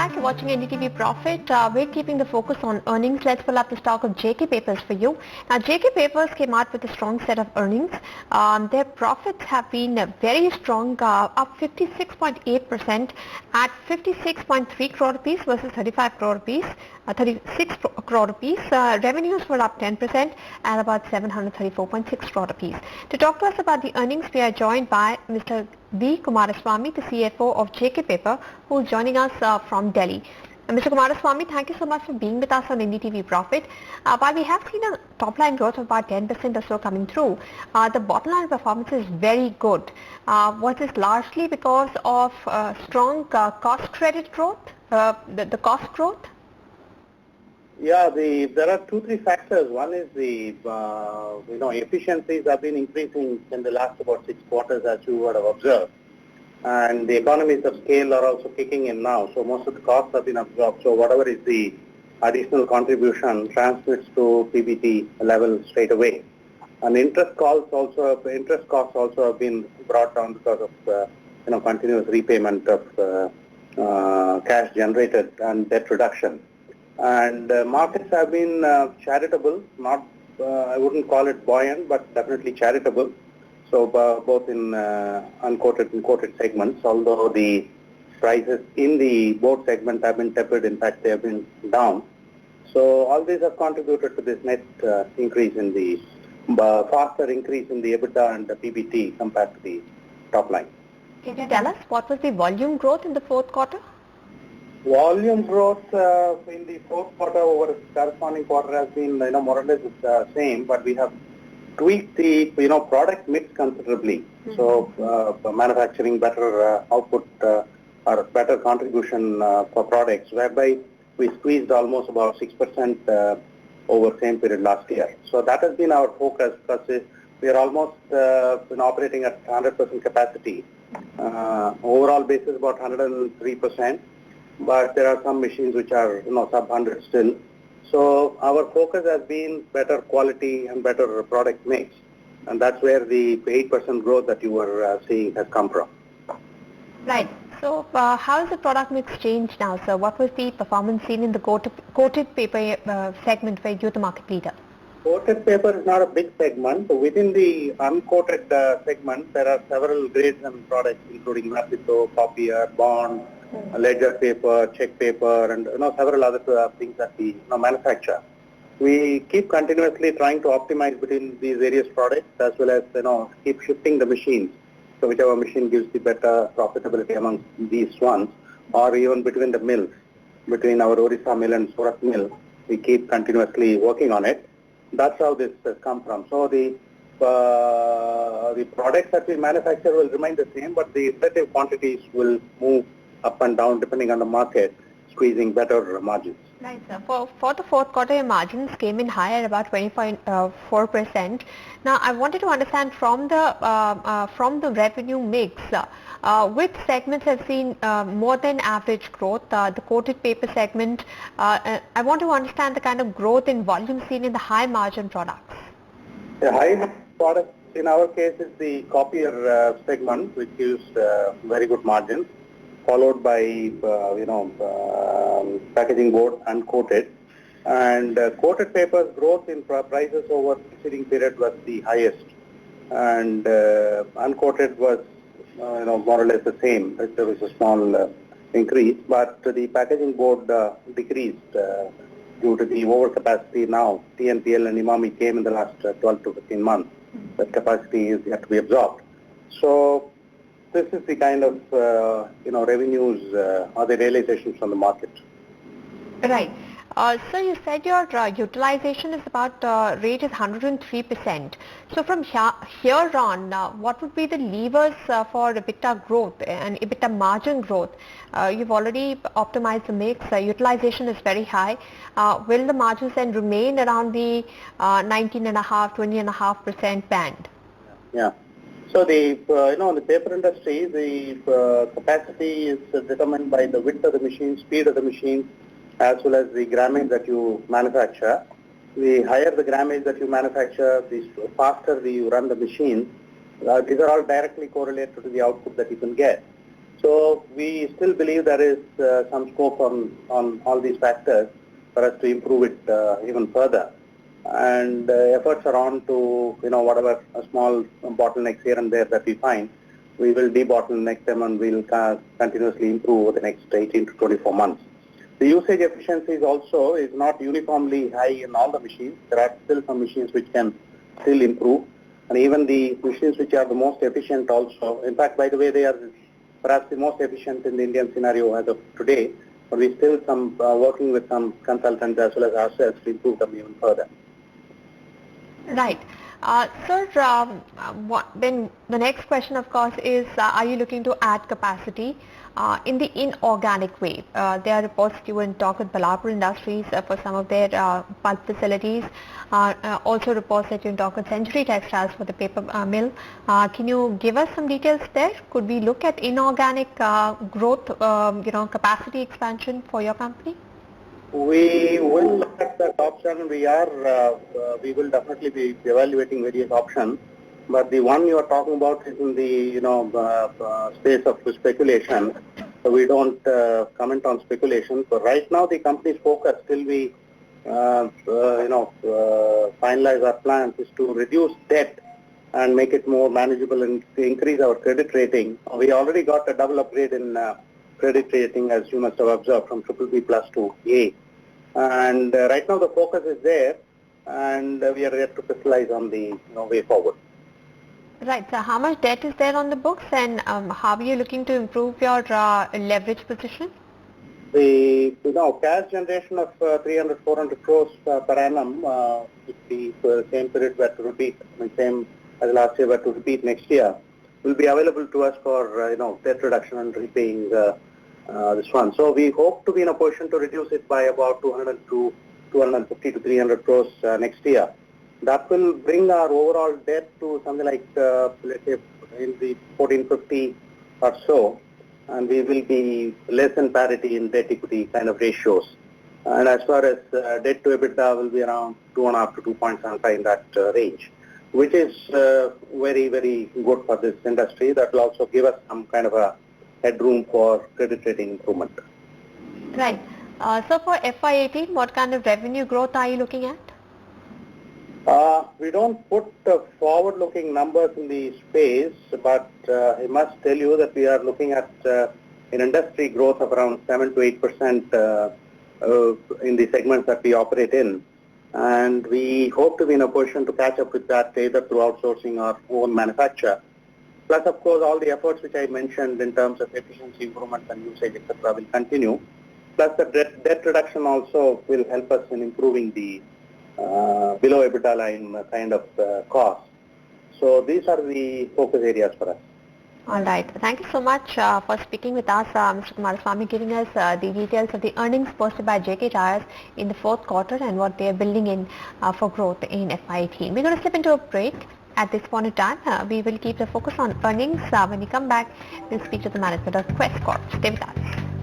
back. You're watching NDTV Profit. We're keeping the focus on earnings. Let's pull up the stock of JK Papers for you. Now, JK Papers came out with a strong set of earnings. Their profits have been very strong, up 56.8% at 56.3 crore rupees versus 35 crore rupees, 36 crore rupees. Revenues were up 10% at about 734.6 crore rupees. To talk to us about the earnings, we are joined by Mr. V. Kumaraswamy, the CFO of JK Paper, who is joining us from Delhi. Mr. Kumaraswamy, thank you so much for being with us on NDTV Profit. While we have seen a top-line growth of about 10% or so coming through, the bottom-line performance is very good. Was this largely because of strong cost credit growth, the cost growth? Yeah, there are 2-3 factors. One is the efficiencies have been increasing in the last about 6 quarters, as you would have observed, and the economies of scale are also kicking in now. So most of the costs have been absorbed. So whatever is the additional contribution transmits to PBT level straight away. And interest costs also have been brought down because of continuous repayment of cash generated and debt reduction. And markets have been charitable, not I wouldn't call it buoyant, but definitely charitable. So both in unquoted and quoted segments, although the prices in the both segments have been tepid, in fact they have been down. So all these have contributed to this net increase in the faster increase in the EBITDA and the PBT compared to the top line. Can you tell us what was the volume growth in the fourth quarter? Volume growth in the fourth quarter over corresponding quarter has been more or less the same, but we have tweaked the product mix considerably. Mm-hmm. So manufacturing better output or better contribution for products, whereby we squeezed almost about 6% over same period last year. So that has been our focus, because we are almost operating at 100% capacity. Overall basis about 103%. But there are some machines which are sub 100 still. So our focus has been better quality and better product mix, and that's where the 8% growth that you were seeing has come from. Right. So how has the product mix changed now, sir? What was the performance seen in the coated paper segment where you're the market leader? Coated paper is not a big segment. So within the uncoated segment, there are several grades and products, including Mapito, copier, bond, ledger paper, check paper, and several other things that we manufacture. We keep continuously trying to optimize between these various products, as well as keep shifting the machines. So whichever machine gives the better profitability among these ones, or even between the mills, between our Orissa mill and Surat mill, we keep continuously working on it. That's how this has come from. So the products that we manufacture will remain the same, but the relative quantities will move up and down depending on the market, squeezing better margins. Right, sir. For the fourth quarter, your margins came in higher, about 20.4%. Now, I wanted to understand from the revenue mix, which segments have seen more than average growth? The coated paper segment. I want to understand the kind of growth in volume seen in the high margin products. The high products in our case is the copier segment, which gives very good margins, followed by packaging board and coated. And coated paper's growth in prices over the preceding period was the highest, and uncoated was more or less the same. There was a small increase, but the packaging board decreased due to the overcapacity now. TNPL and Imami came in the last 12 to 15 months. That capacity is yet to be absorbed. So this is the kind of revenues or the realizations from the market. Right. So you said your utilization is about rate is 103%. So from here on, what would be the levers for EBITDA growth and EBITDA margin growth? You've already optimized the mix. Utilization is very high. Will the margins then remain around the 19.5%, 20.5% band? Yeah. So the the paper industry, the capacity is determined by the width of the machine, speed of the machine, as well as the grammage that you manufacture. The higher the grammage that you manufacture, the faster you run the machine. These are all directly correlated to the output that you can get. So So we still believe there is some scope on all these factors for us to improve it even further. And efforts are on to, whatever small bottlenecks here and there that we find, we will debottleneck them and we'll continuously improve over the next 18 to 24 months. The usage efficiencies also is not uniformly high in all the machines. There are still some machines which can still improve. And even the machines which are the most efficient also, in fact, by the way, they are perhaps the most efficient in the Indian scenario as of today, but we still working with some consultants as well as ourselves to improve them even further. Right. Sir, then the next question, of course, is are you looking to add capacity in the inorganic way? There are reports you were in talk with Balapur Industries for some of their pulp facilities. Also reports that you're in talk with Century Textiles for the paper mill. Can you give us some details there? Could we look at inorganic growth, capacity expansion for your company? We will look at that option. We will definitely be evaluating various options. But the one you are talking about is in the space of speculation. So we don't comment on speculation. But right now the company's focus till we finalize our plans is to reduce debt and make it more manageable and to increase our credit rating. We already got a double upgrade in credit rating, as you must have observed, from BBB plus to A. And right now the focus is there, and we are yet to crystallize on the way forward. Right. So how much debt is there on the books, and how are you looking to improve your leverage position? The cash generation of 300-400 crores per annum, if the same period were to repeat, same as last year were to repeat next year, will be available to us for debt reduction and repaying this one. So we hope to be in a position to reduce it by about 250 to 300 crores next year. That will bring our overall debt to something like, let's say, in the 1450 or so, and we will be less than parity in debt equity kind of ratios. And as far as debt to EBITDA will be around 2.5 to 2.75 in that range, which is very, very good for this industry. That will also give us some kind of a headroom for credit rating improvement. Right. So for FY18, what kind of revenue growth are you looking at? We don't put forward-looking numbers in the space, but I must tell you that we are looking at an industry growth of around 7 to 8% in the segments that we operate in. And we hope to be in a position to catch up with that either through outsourcing or own manufacture. Plus, of course, all the efforts which I mentioned in terms of efficiency improvements and usage, etc., will continue. Plus, the debt reduction also will help us in improving the below EBITDA line kind of costs. So these are the focus areas for us. All right. Thank you so much for speaking with us, Mr. Kumaraswamy, giving us the details of the earnings posted by JK Tyres in the fourth quarter and what they are building in for growth in FY18. We're going to step into a break. At this point in time, we will keep the focus on earnings. When we come back, we'll speak to the management of Quest Corp. Stay with us.